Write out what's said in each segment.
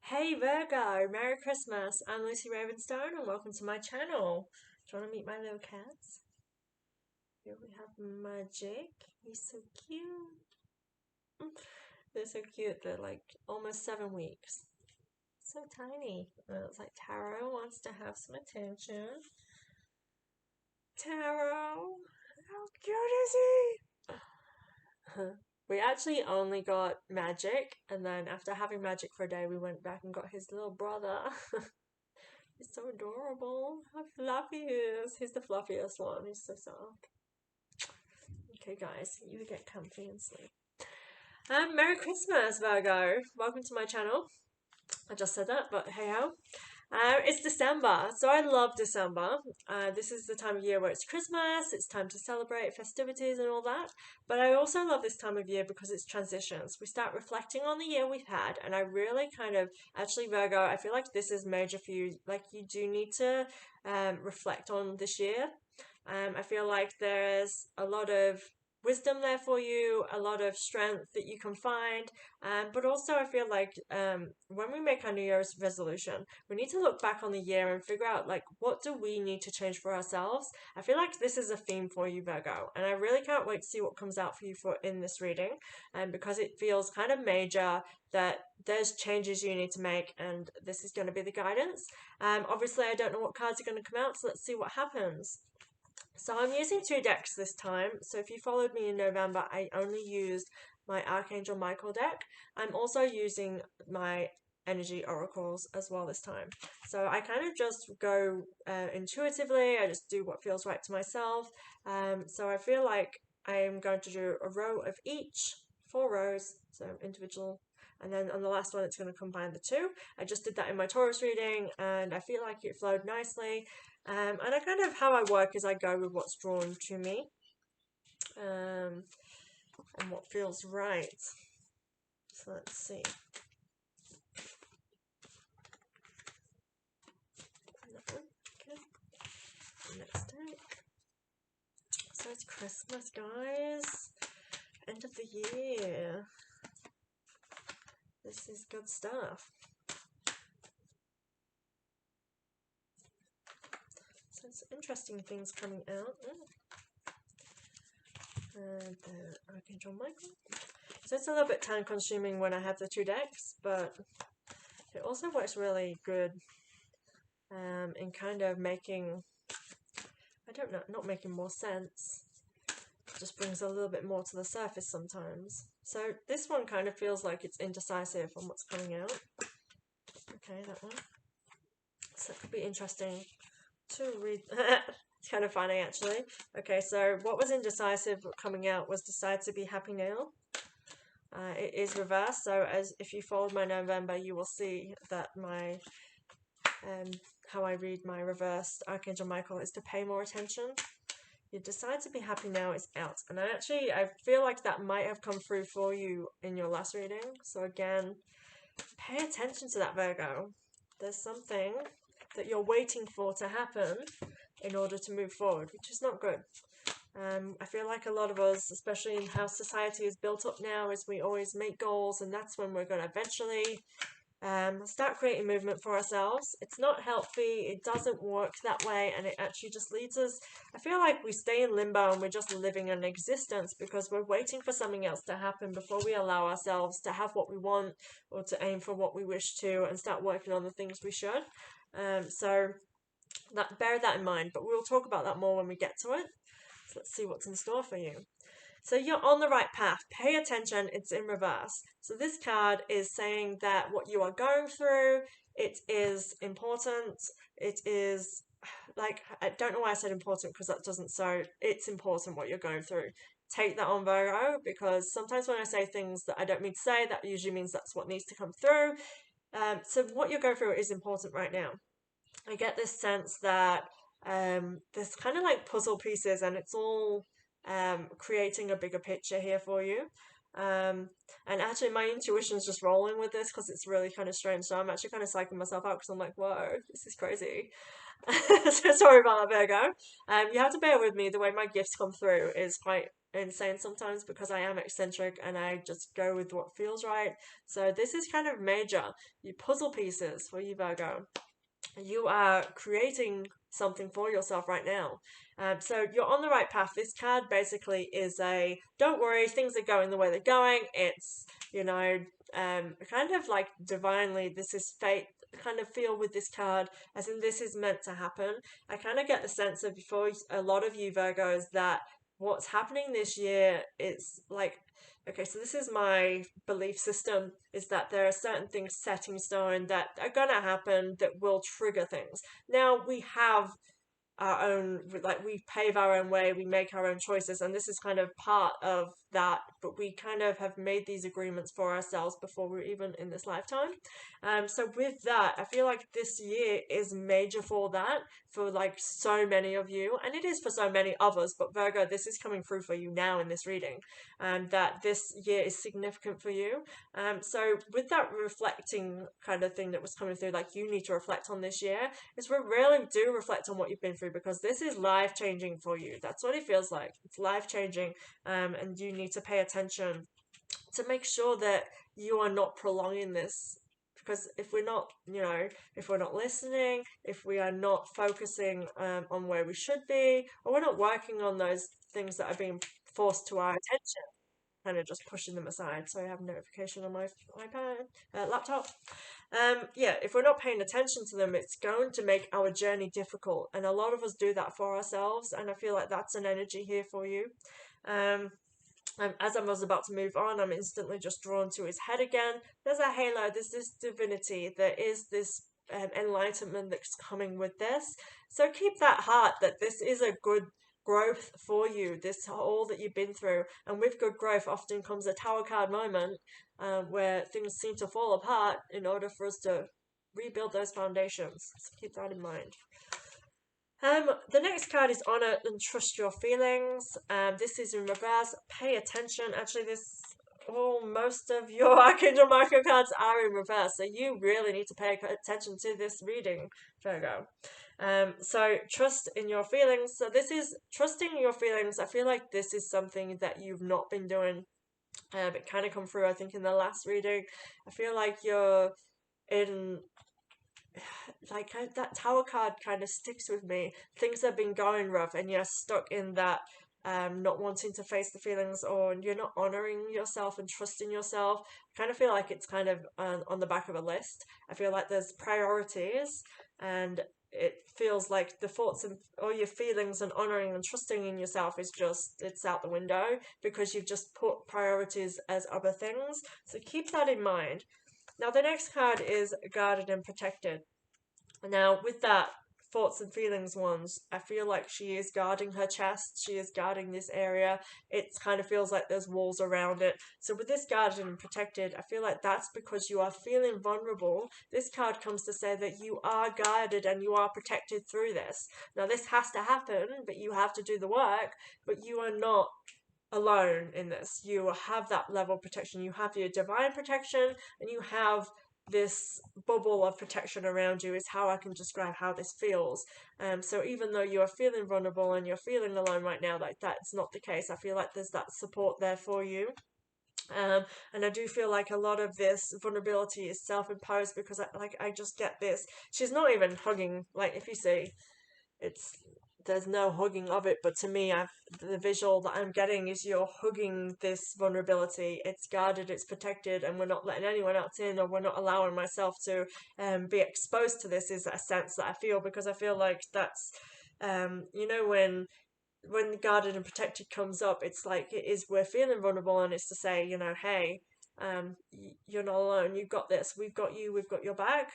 Hey Virgo, Merry Christmas. I'm Lucy Ravenstone and welcome to my channel. Do you want to meet my little cats? Here we have Magic. He's so cute. They're so cute. They're like almost 7 weeks. So tiny. And it's like Taro wants to have some attention. Taro, how cute is he? We actually only got Magic, and then after having Magic for a day, we went back and got his little brother. He's so adorable. How fluffy he is. He's the fluffiest one. He's so soft. Okay, guys, you get comfy and sleep. Merry Christmas, Virgo. Welcome to my channel. I just said that, but hey ho. It's December, so I love December. This is the time of year where it's Christmas, it's time to celebrate festivities and all that. But I also love this time of year because it's transitions. We start reflecting on the year we've had, and I really actually, Virgo, I feel like this is major for you. Like, you do need to reflect on this year. I feel like there's a lot of wisdom there for you, a lot of strength that you can find. But also, I feel like when we make our New Year's resolution, we need to look back on the year and figure out, like, what do we need to change for ourselves. I feel like this is a theme for you, Virgo, and I really can't wait to see what comes out for you for in this reading, because it feels kind of major that there's changes you need to make, and this is going to be the guidance. Obviously, I don't know what cards are going to come out, so let's see what happens. So I'm using two decks this time. So if you followed me in November, I only used my Archangel Michael deck. I'm also using my energy oracles as well this time. So I kind of just go intuitively. I just do what feels right to myself. So I feel like I am going to do a row of each, 4 rows, so individual. And then on the last one, it's going to combine the two. I just did that in my Taurus reading, and I feel like it flowed nicely. And I kind of, how I work is I go with what's drawn to me, and what feels right. So let's see. Okay. Next deck. So it's Christmas, guys. End of the year. This is good stuff. So it's interesting things coming out. And the Archangel Michael. So it's a little bit time consuming when I have the two decks, but it also works really good in kind of making, I don't know, not making more sense. It just brings a little bit more to the surface sometimes. So this one kind of feels like it's indecisive on what's coming out. Okay, that one. So it could be interesting to read. It's kind of funny, actually. Okay, so what was indecisive coming out was decide to be happy now. It is reversed, so as if you followed my November, you will see that my how I read my reversed Archangel Michael is to pay more attention. You decide to be happy now is out, and I feel like that might have come through for you in your last reading. So again, pay attention to that, Virgo. There's something that you're waiting for to happen in order to move forward, which is not good. I feel like a lot of us, especially in how society is built up now, is we always make goals, and that's when we're going to eventually start creating movement for ourselves. It's not healthy, it doesn't work that way, and it actually just leads us. I feel like we stay in limbo and we're just living an existence because we're waiting for something else to happen before we allow ourselves to have what we want or to aim for what we wish to and start working on the things we should. So bear that in mind, but we'll talk about that more when we get to it. So let's see what's in store for you. So you're on the right path. Pay attention, it's in reverse. So this card is saying that what you are going through, it is important. It is, like, I don't know why I said important because that doesn't so, it's important what you're going through. Take that on, Virgo, because sometimes when I say things that I don't mean to say, that usually means that's what needs to come through. So what you're going through is important right now. I get this sense that there's kind of like puzzle pieces, and it's all creating a bigger picture here for you. And actually, my intuition's just rolling with this because it's really kind of strange. So I'm actually kind of psyching myself out because I'm like, whoa, this is crazy. So sorry about that, Virgo. You have to bear with me. The way my gifts come through is quite insane sometimes because I am eccentric and I just go with what feels right. So this is kind of major. You puzzle pieces for you, Virgo. You are creating something for yourself right now. So you're on the right path. This card basically is a don't worry, things are going the way they're going. It's, kind of like divinely, this is fate kind of feel with this card, as in this is meant to happen. I kind of get the sense of for a lot of you Virgos that what's happening this year is like, okay, so this is my belief system, is that there are certain things set in stone that are going to happen that will trigger things. Now we have our own, like we pave our own way, we make our own choices, and this is kind of part of that, but we kind of have made these agreements for ourselves before we're even in this lifetime. So with that, I feel like this year is major for that, for like so many of you, and it is for so many others, but Virgo, this is coming through for you now in this reading, that this year is significant for you. So with that reflecting kind of thing that was coming through, like you need to reflect on this year, is we really do reflect on what you've been through, because this is life changing for you. That's what it feels like. It's life changing, and you need to pay attention to make sure that you are not prolonging this. Because if we're not, if we're not listening, if we are not focusing on where we should be, or we're not working on those things that are being forced to our attention, kind of just pushing them aside. So I have a notification on my iPad, laptop. Yeah, if we're not paying attention to them, it's going to make our journey difficult. And a lot of us do that for ourselves. And I feel like that's an energy here for you. As I was about to move on, I'm instantly just drawn to his head again. There's a halo, there's this divinity, there is this enlightenment that's coming with this. So keep that heart that this is a good growth for you, this all that you've been through. And with good growth often comes a tower card moment, where things seem to fall apart in order for us to rebuild those foundations. So keep that in mind. The next card is Honor and Trust Your Feelings. This is in reverse. Pay attention. Actually, most of your Archangel Michael cards are in reverse, so you really need to pay attention to this reading, Virgo. So trust in your feelings. So this is trusting your feelings. I feel like this is something that you've not been doing. It kind of come through, I think, in the last reading. I feel like you're in like that tower card kind of sticks with me. Things have been going rough, and you're stuck in that not wanting to face the feelings, or you're not honoring yourself and trusting yourself. I kind of feel like it's kind of on the back of a list. I feel like there's priorities, and it feels like the thoughts and all your feelings and honoring and trusting in yourself is just, it's out the window because you've just put priorities as other things. So keep that in mind. Now the next card is Guarded and Protected. Now, with that thoughts and feelings ones, I feel like she is guarding her chest, she is guarding this area. It kind of feels like there's walls around it. So with this guarded and protected, I feel like that's because you are feeling vulnerable. This card comes to say that you are guarded and you are protected through this. Now, this has to happen, but you have to do the work, but you are not alone in this. You have that level of protection. You have your divine protection, and you have this bubble of protection around you, is how I can describe how this feels. So even though you are feeling vulnerable and you're feeling alone right now, like that's not the case. I feel like there's that support there for you. And I do feel like a lot of this vulnerability is self-imposed, because I just get this. She's not even hugging. Like if you see, it's there's no hugging of it, but to me, the visual that I'm getting is you're hugging this vulnerability. It's guarded, it's protected, and we're not letting anyone else in, or we're not allowing myself to be exposed to this, is a sense that I feel, because I feel like that's when guarded and protected comes up, it's like it is, we're feeling vulnerable, and it's to say, hey, you're not alone, you've got this, we've got you, we've got your back.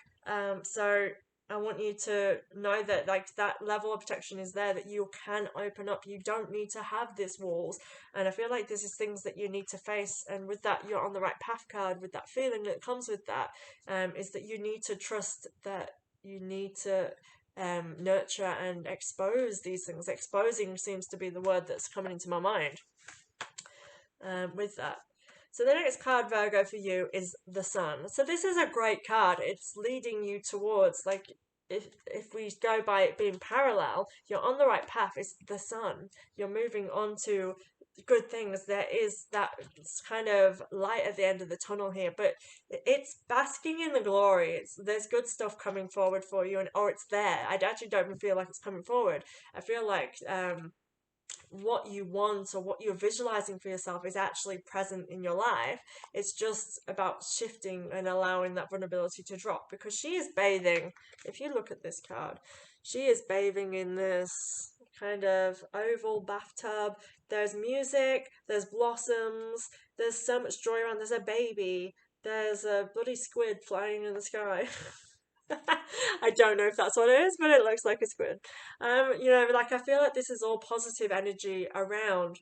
So I want you to know that like that level of protection is there, that you can open up. You don't need to have these walls. And I feel like this is things that you need to face. And with that, you're on the right path card, with that feeling that comes with that, is that you need to trust, that you need to nurture and expose these things. Exposing seems to be the word that's coming into my mind with that. So the next card, Virgo, for you is the Sun. So this is a great card. It's leading you towards, like, if we go by it being parallel, you're on the right path. It's the Sun. You're moving on to good things. There is that kind of light at the end of the tunnel here, but it's basking in the glory. There's good stuff coming forward for you, or it's there. I actually don't even feel like it's coming forward. I feel like what you want or what you're visualizing for yourself is actually present in your life. It's just about shifting and allowing that vulnerability to drop, because she is bathing. If you look at this card, she is bathing in this kind of oval bathtub. There's music, there's blossoms, there's so much joy around. There's a baby, there's a bloody squid flying in the sky. I don't know if that's what it is, but it looks like a squid. Like, I feel like this is all positive energy around.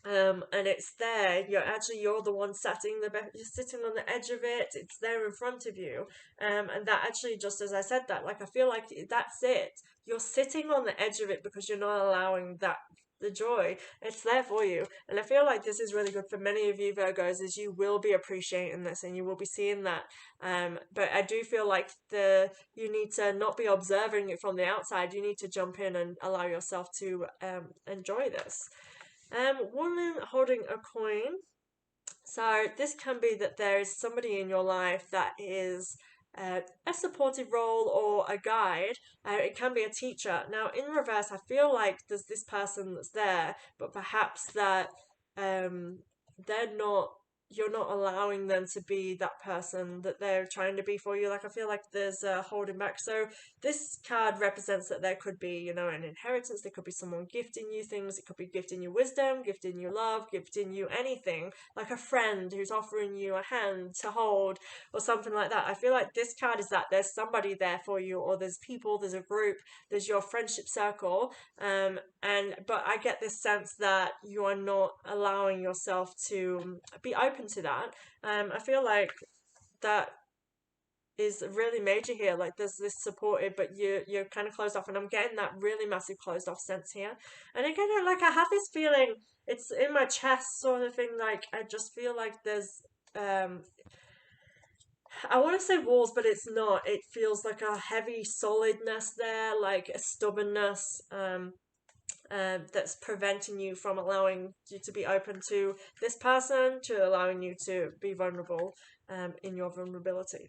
And it's there. You're the one you're sitting on the edge of it. It's there in front of you. And that actually, just as I said that, like, I feel like that's it. You're sitting on the edge of it because you're not allowing the joy. It's there for you. And I feel like this is really good for many of you Virgos, as you will be appreciating this and you will be seeing that. But I do feel like you need to not be observing it from the outside. You need to jump in and allow yourself to enjoy this. Woman holding a coin. So this can be that there is somebody in your life that is a supportive role or a guide. It can be a teacher. Now, in reverse, I feel like there's this person that's there, but perhaps that they're not. You're not allowing them to be that person that they're trying to be for you. Like, I feel like there's a holding back. So this card represents that there could be, an inheritance. There could be someone gifting you things. It could be gifting you wisdom, gifting you love, gifting you anything, like a friend who's offering you a hand to hold or something like that. I feel like this card is that there's somebody there for you, or there's people, there's a group, there's your friendship circle. But I get this sense that you are not allowing yourself to be open to that. I feel like that is really major here. Like, there's this supported, but you're kind of closed off, and I'm getting that really massive closed off sense here. And again, I have this feeling, it's in my chest sort of thing. Like, I just feel like there's I want to say walls, but it's not. It feels like a heavy solidness there, like a stubbornness. That's preventing you from allowing you to be open to this person, to allowing you to be vulnerable in your vulnerability.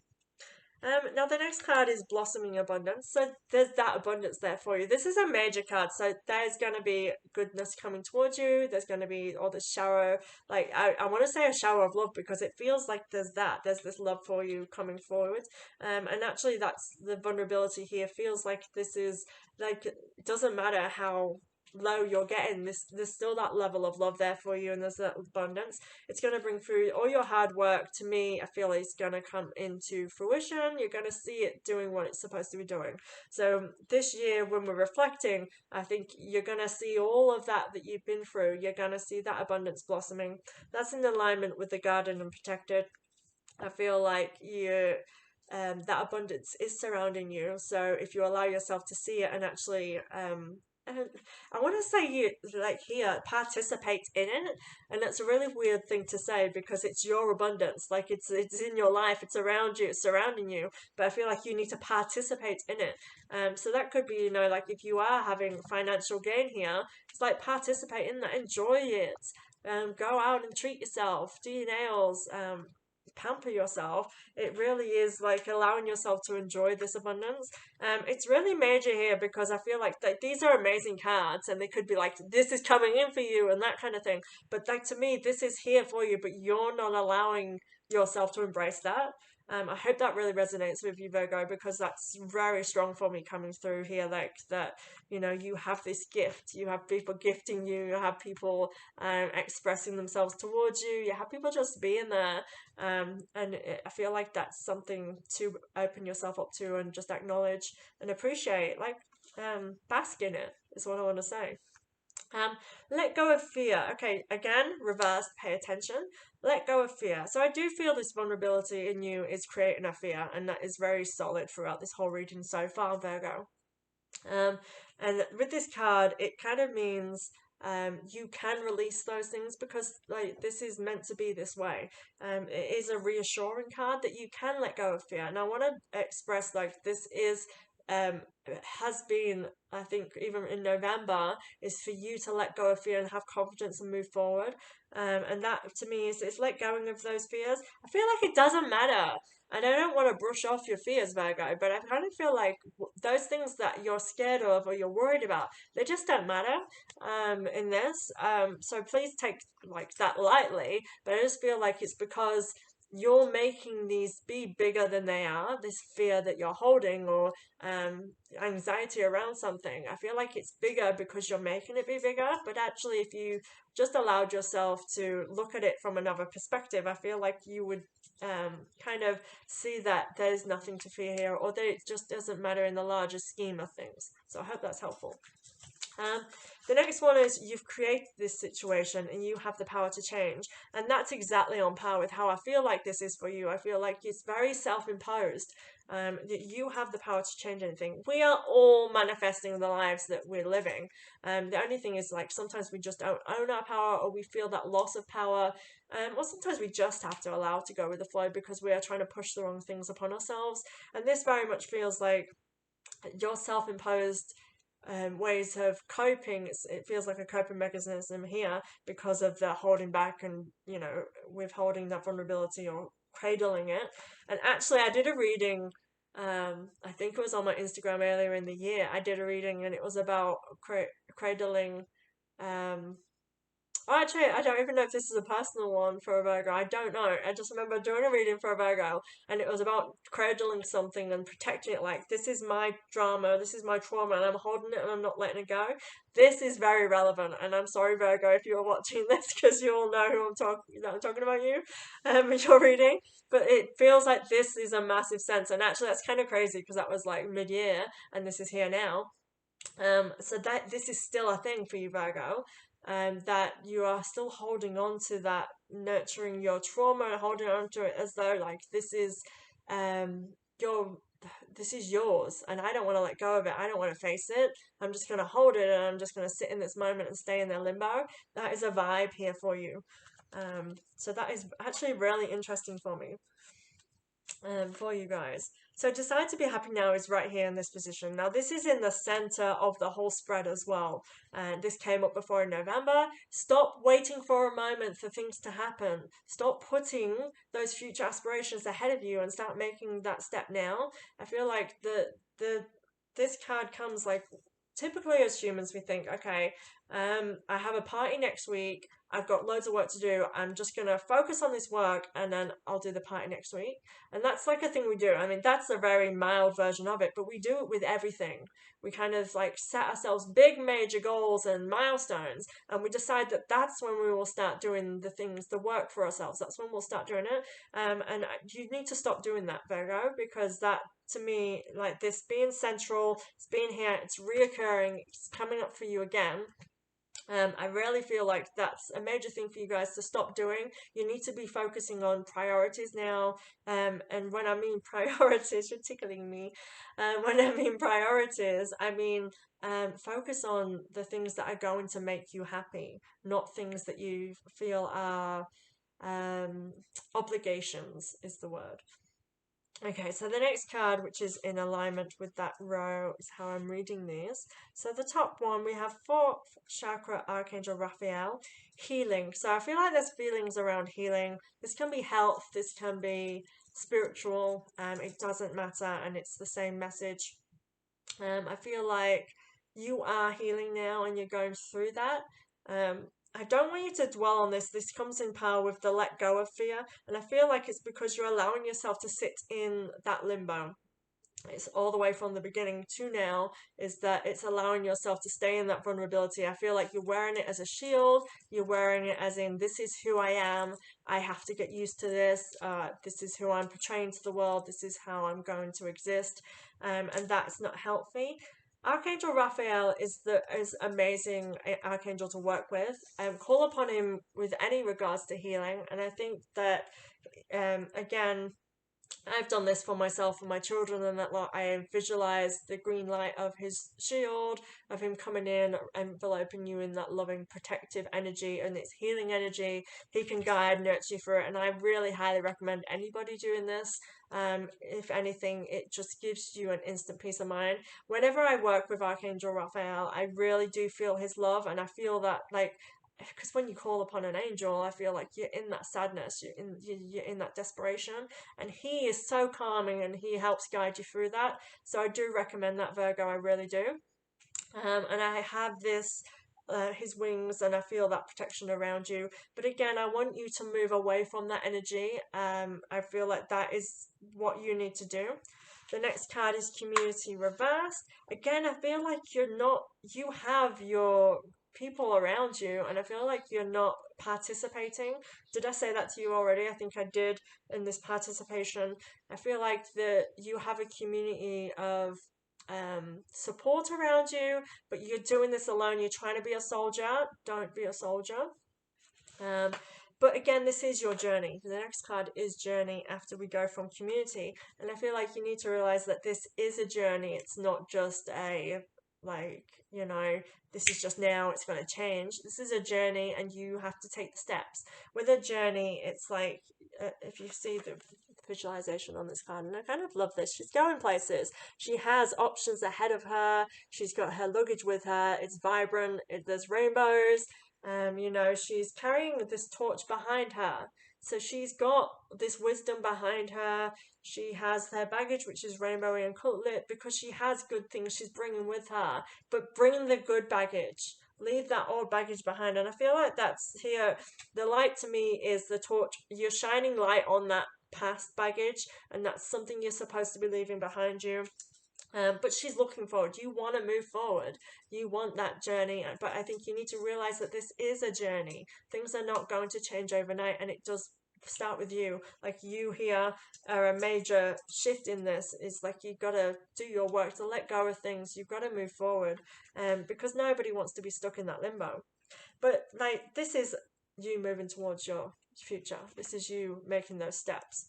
Now the next card is Blossoming Abundance. So there's that abundance there for you. This is a major card. So there's going to be goodness coming towards you. There's going to be all this shower. Like, I want to say a shower of love, because it feels like there's this love for you coming forward. And actually that's the vulnerability here. Feels like this is, like, it doesn't matter how low you're getting, there's still that level of love there for you, and there's that abundance. It's going to bring through all your hard work. To me, I feel it's going to come into fruition. You're going to see it doing what it's supposed to be doing. So this year, when we're reflecting, I think you're going to see all of that you've been through. You're going to see that abundance blossoming. That's in alignment with the garden and protected. I feel like that abundance is surrounding you. So if you allow yourself to see it and actually I want to say you, like, here, participate in it, and that's a really weird thing to say, because it's your abundance. Like, it's in your life, it's around you, it's surrounding you, but I feel like you need to participate in it. So that could be, like, if you are having financial gain here, it's like, participate in that, enjoy it. Go out and treat yourself, do your nails, pamper yourself. It really is like allowing yourself to enjoy this abundance. It's really major here, because I feel like these are amazing cards, and they could be like, this is coming in for you and that kind of thing, but like, to me, this is here for you, but you're not allowing yourself to embrace that. I hope that really resonates with you, Virgo, because that's very strong for me coming through here. Like, that, you have this gift, you have people gifting you, you have people expressing themselves towards you, you have people just being there. I feel like that's something to open yourself up to and just acknowledge and appreciate. Like, bask in it is what I want to say. Let go of fear. Okay, again, reverse, pay attention. Let go of fear. So I do feel this vulnerability in you is creating a fear, and that is very solid throughout this whole reading so far, Virgo. And with this card, it kind of means you can release those things, because like this is meant to be this way. It is a reassuring card that you can let go of fear. And I want to express, like, this is has been, I think, even in November, is for you to let go of fear and have confidence and move forward. And that to me is, it's let going of those fears. I feel like it doesn't matter. And I don't want to brush off your fears, Virgo, but I kind of feel like those things that you're scared of or you're worried about, they just don't matter in this. So please take like that lightly. But I just feel like it's because you're making these be bigger than they are, this fear that you're holding, or anxiety around something. I feel like it's bigger because you're making it be bigger. But actually, if you just allowed yourself to look at it from another perspective, I feel like you would kind of see that there's nothing to fear here, or that it just doesn't matter in the larger scheme of things. So I hope that's helpful. The next one is, you've created this situation and you have the power to change. And that's exactly on par with how I feel like this is for you. I feel like it's very self-imposed. That you have the power to change anything. We are all manifesting the lives that we're living. The only thing is, like, sometimes we just don't own our power, or we feel that loss of power. Or sometimes we just have to allow to go with the flow because we are trying to push the wrong things upon ourselves. And this very much feels like your self-imposed ways of coping. It feels like a coping mechanism here because of the holding back and, withholding that vulnerability or cradling it. And actually, I did a reading. I think it was on my Instagram earlier in the year. I did a reading and it was about cradling. Actually, I don't even know if this is a personal one for a Virgo. I don't know. I just remember doing a reading for a Virgo, and it was about cradling something and protecting it. Like, this is my drama, this is my trauma, and I'm holding it and I'm not letting it go. This is very relevant, and I'm sorry, Virgo, if you're watching this, because you all know who I'm talking about you, in your reading. But it feels like this is a massive sense, and actually, that's kind of crazy because that was like mid-year, and this is here now. So that this is still a thing for you, Virgo. That you are still holding on to that, nurturing your trauma and holding on to it as though, like, this is your this is yours, and I don't want to let go of it. I don't want to face it. I'm just going to hold it, and I'm just going to sit in this moment and stay in their limbo. That is a vibe here for you. So that is actually really interesting for me, for you guys. So decide to be happy now is right here in this position. Now this is in the center of the whole spread as well. And this came up before in November. Stop waiting for a moment for things to happen. Stop putting those future aspirations ahead of you and start making that step now. I feel like this card comes like, typically as humans we think, okay, I have a party next week. I've got loads of work to do. I'm just going to focus on this work and then I'll do the party next week. And that's like a thing we do. I mean, that's a very mild version of it, but we do it with everything. We kind of like set ourselves big major goals and milestones, and we decide that that's when we will start doing the things, the work for ourselves. That's when we'll start doing it. And you need to stop doing that, Virgo, because that, to me, like, this being central, it's being here, it's reoccurring, it's coming up for you again. I really feel like that's a major thing for you guys to stop doing. You need to be focusing on priorities now. And when I mean priorities, you're tickling me. When I mean priorities, I mean focus on the things that are going to make you happy, not things that you feel are obligations, is the word. Okay, so the next card, which is in alignment with that row, is how I'm reading these. So the top one, we have 4th chakra, Archangel Raphael, healing. So I feel like there's feelings around healing. This can be health, this can be spiritual, it doesn't matter, and it's the same message. I feel like you are healing now and you're going through that. I don't want you to dwell on this. This comes in power with the let go of fear. And I feel like it's because you're allowing yourself to sit in that limbo. It's all the way from the beginning to now, is that it's allowing yourself to stay in that vulnerability. I feel like you're wearing it as a shield. You're wearing it as in, this is who I am. I have to get used to this. This is who I'm portraying to the world. This is how I'm going to exist. And that's not healthy. Archangel Raphael is amazing archangel to work with. Call upon him with any regards to healing, and I think that again, I've done this for myself and my children, and that like, I visualize the green light of his shield, of him coming in, enveloping you in that loving, protective energy, and it's healing energy. He can guide, nurture you through it, and I really highly recommend anybody doing this. If anything, it just gives you an instant peace of mind. Whenever I work with Archangel Raphael, I really do feel his love, and I feel that like because when you call upon an angel, I feel like you're in that sadness, you're in that desperation, and he is so calming and he helps guide you through that. So I do recommend that, Virgo, I really do. And I have this his wings, and I feel that protection around you. But again, I want you to move away from that energy. I feel like that is what you need to do. The next card is Community Reversed. Again, I feel like you have your people around you, and I feel like you're not participating. Did I say that to you already? I think I did in this participation. I feel like that you have a community of support around you, but you're doing this alone. You're trying to be a soldier. Don't be a soldier. Um, but again, this is your journey. The next card is journey after we go from community. And I feel like you need to realize that this is a journey. It's not just a, like, this is just now, it's going to change. This is a journey and you have to take the steps. With a journey, it's like, if you see the visualization on this card, and I kind of love this. She's going places. She has options ahead of her. She's got her luggage with her. It's vibrant. There's rainbows. She's carrying this torch behind her. So she's got this wisdom behind her. She has her baggage, which is rainbowy and lit, because she has good things she's bringing with her. But bring the good baggage. Leave that old baggage behind. And I feel like that's here. The light to me is the torch. You're shining light on that past baggage, and that's something you're supposed to be leaving behind you. But she's looking forward. You want to move forward. You want that journey. But I think you need to realize that this is a journey. Things are not going to change overnight, and it does start with you. Like, you here are a major shift in this. Is like you've got to do your work to let go of things. You've got to move forward, because nobody wants to be stuck in that limbo. But like, this is you moving towards your future. This is you making those steps.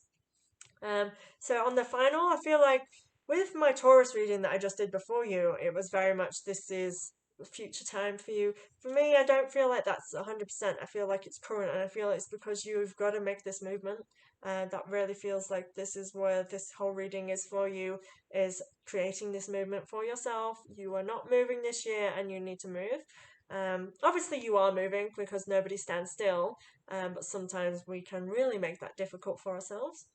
So on the final, I feel like with my Taurus reading that I just did before you, it was very much this is future time for you. For me, I don't feel like that's 100%. I feel like it's current, and I feel it's because you've got to make this movement. That really feels like this is where this whole reading is for you, is creating this movement for yourself. You are not moving this year, and you need to move. Obviously, you are moving because nobody stands still, but sometimes we can really make that difficult for ourselves.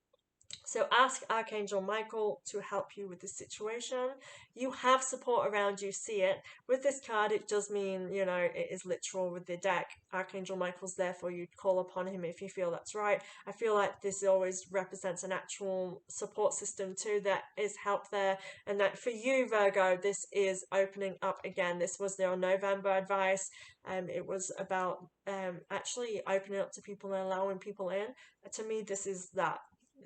So ask Archangel Michael to help you with this situation. You have support around you, see it. With this card, it does mean, it is literal with the deck. Archangel Michael's there for you. Call upon him if you feel that's right. I feel like this always represents an actual support system too. That is help there. And that for you, Virgo, this is opening up again. This was their November advice. It was about actually opening up to people and allowing people in. To me, this is that.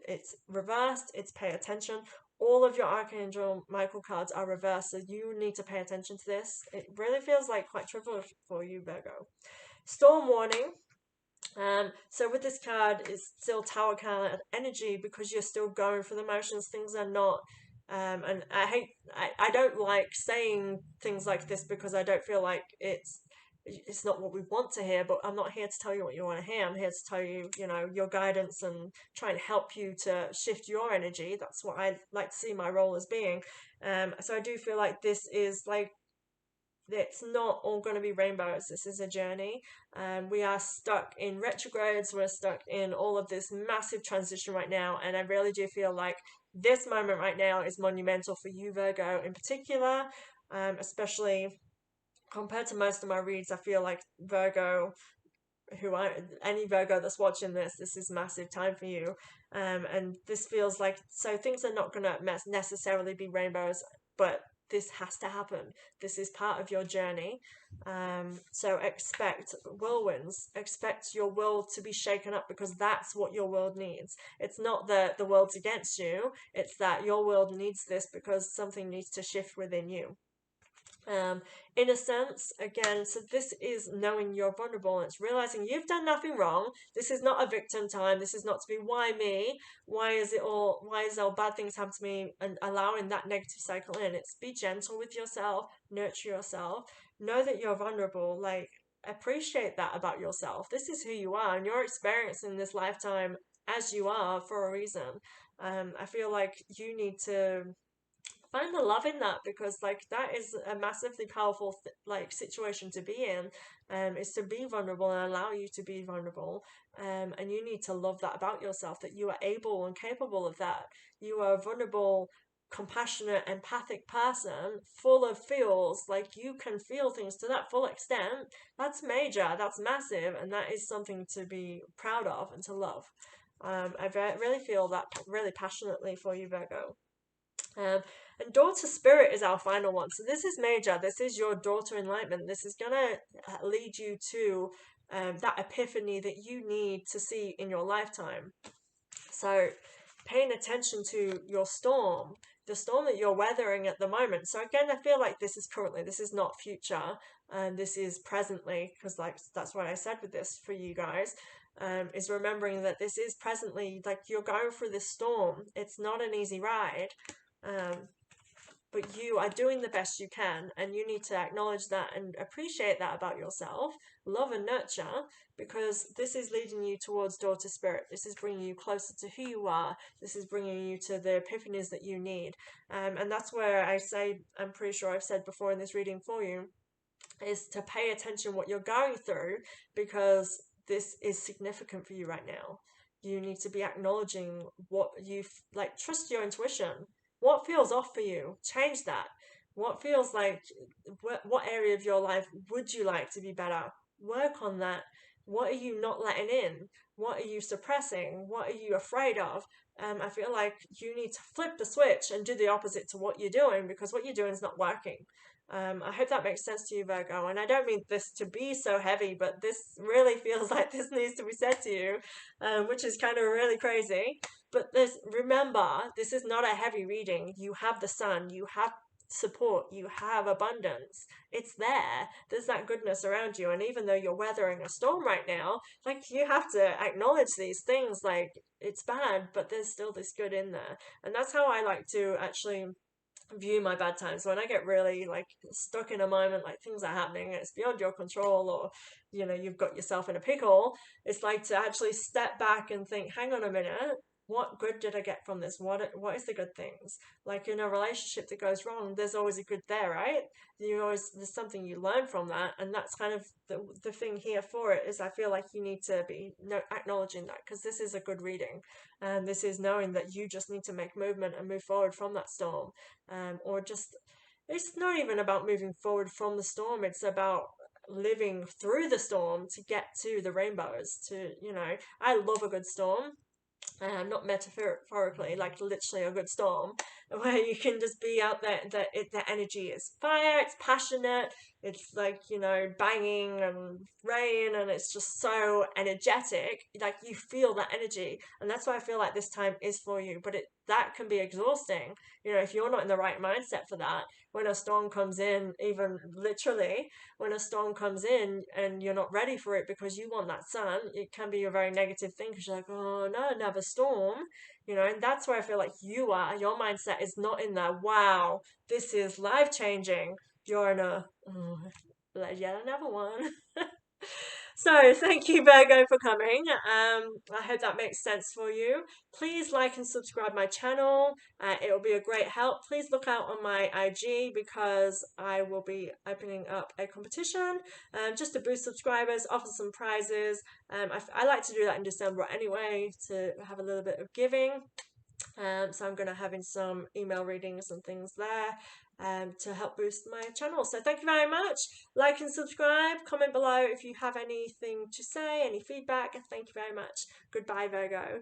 It's reversed, it's pay attention. All of your Archangel Michael cards are reversed, so you need to pay attention to this. It really feels like quite trivial for you, Virgo. Storm warning. So with this card, it's still Tower card energy because you're still going for the motions. Things are not. And I don't like saying things like this because I don't feel like it's not what we want to hear, but I'm not here to tell you what you want to hear. I'm here to tell you, your guidance and try and help you to shift your energy. That's what I like to see my role as being. So I do feel like this is like, it's not all going to be rainbows. This is a journey. We are stuck in retrogrades. We're stuck in all of this massive transition right now. And I really do feel like this moment right now is monumental for you, Virgo, in particular, especially compared to most of my reads. I feel like Virgo, any Virgo that's watching this is massive time for you. And this feels like, so things are not going to necessarily be rainbows, but this has to happen. This is part of your journey. So expect whirlwinds. Expect your world to be shaken up because that's what your world needs. It's not that the world's against you. It's that your world needs this because something needs to shift within you. In a sense, again, so this is knowing you're vulnerable, and it's realizing you've done nothing wrong. This is not a victim time. This is not to be, why me? Why is all bad things happen to me, and allowing that negative cycle in? It's be gentle with yourself, nurture yourself, know that you're vulnerable, like appreciate that about yourself. This is who you are, and you're experiencing this lifetime as you are for a reason. I feel like you need to find the love in that, because like that is a massively powerful like situation to be in, is to be vulnerable and allow you to be vulnerable, and you need to love that about yourself, that you are able and capable of that. You are a vulnerable, compassionate, empathic person full of feels, like you can feel things to that full extent. That's major, that's massive, and that is something to be proud of and to love. I really feel that really passionately for you, Virgo. um, and daughter spirit is our final one. So this is major. This is your daughter enlightenment. This is going to lead you to that epiphany that you need to see in your lifetime. So paying attention to your storm, the storm that you're weathering at the moment. So again, I feel like this is currently, this is not future, and this is presently, because like that's what I said with this for you guys. Is remembering that this is presently, like you're going through this storm. It's not an easy ride, um, but you are doing the best you can, and you need to acknowledge that and appreciate that about yourself, love and nurture, because this is leading you towards daughter spirit. This is bringing you closer to who you are. This is bringing you to the epiphanies that you need. And that's where I say, I'm pretty sure I've said before in this reading for you, is to pay attention what you're going through, because this is significant for you right now. You need to be acknowledging what you like. Trust your intuition. What feels off for you? Change that. What feels like, what area of your life would you like to be better? Work on that. What are you not letting in? What are you suppressing? What are you afraid of? I feel like you need to flip the switch and do the opposite to what you're doing, because what you're doing is not working. I hope that makes sense to you, Virgo. And I don't mean this to be so heavy, but this really feels like this needs to be said to you, which is kind of really crazy. But remember, this is not a heavy reading. You have the sun, you have support, you have abundance. It's there. There's that goodness around you. And even though you're weathering a storm right now, like you have to acknowledge these things. Like it's bad, but there's still this good in there. And that's how I like to actually view my bad times. When I get really like stuck in a moment, like things are happening, it's beyond your control, or you've got yourself in a pickle. It's like to actually step back and think, hang on a minute, what good did I get from this? What is the good things? Like in a relationship that goes wrong, there's always a good there, right? There's something you learn from that, and that's kind of the thing here for it. Is I feel like you need to be acknowledging that, because this is a good reading, and this is knowing that you just need to make movement and move forward from that storm. Or just, it's not even about moving forward from the storm, it's about living through the storm to get to the rainbows. I love a good storm. Not metaphorically, like literally a good storm, where you can just be out there. The energy is fire, it's passionate, it's like banging and rain, and it's just so energetic. Like you feel that energy, and that's why I feel like this time is for you. But that can be exhausting. If you're not in the right mindset for that, when a storm comes in, even literally, when a storm comes in and you're not ready for it because you want that sun, it can be a very negative thing, because you're like, oh no, another storm. And that's where I feel like your mindset is not in there, wow, this is life changing. You're in a, oh, yet another one. So thank you, Virgo, for coming. I hope that makes sense for you. Please like and subscribe my channel. It will be a great help. Please look out on my IG, because I will be opening up a competition just to boost subscribers, offer some prizes. I like to do that in December anyway, to have a little bit of giving. So I'm going to having some email readings and things there to help boost my channel. So thank you very much. Like and subscribe. Comment below if you have anything to say, any feedback. Thank you very much. Goodbye, Virgo.